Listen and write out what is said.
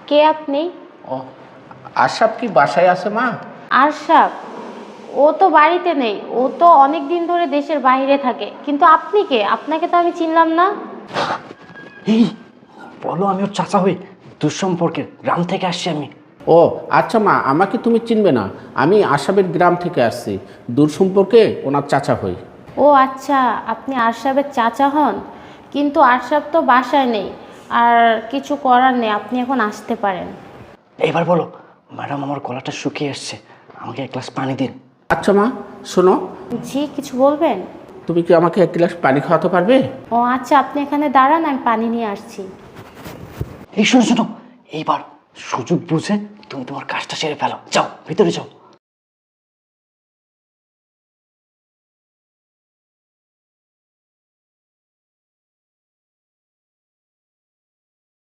কে আপনি? ও, আশরাফ কি বাসায় আছে মা? আরশাব? ও তো বাড়িতে নেই, ও তো অনেক দিন ধরে দেশের বাইরে থাকে। কিন্তু আপনি কে? আপনাকে তো আমি চিনলাম না। এই বলো, আমি ওর চাচা হই, দুঃসম্পর্কের গ্রাম থেকে আসছি আমি। ও আচ্ছা মা, আমাকে তুমি চিনবে না, আমি আশরাফের গ্রাম থেকে আসছি, দূর সম্পর্কে ওনার চাচা হই। ও আচ্ছা, আপনি আরশাবের চাচা হন। কিন্তু আরশাব তো বাসায় নেই, আর কিছু করার নেই, আপনি এখন আসতে পারেন। এবার বলো, ম্যাডাম আমার গলাটা শুকিয়ে আসছে, আমাকে এক গ্লাস পানি দিন। আচ্ছা মা শোনো, জি, কিছু বলবেন? তুমি কি আমাকে এক গ্লাস পানি খাওয়াতে পারবে? ও আচ্ছা, আপনি এখানে দাঁড়ান, আমি পানি নিয়ে আসছি। এই শোনো শোনো, এইবার সুযোগ বুঝে তুমি তোমার কাজটা সেরে ফেলো, যাও ভিতরে যাও।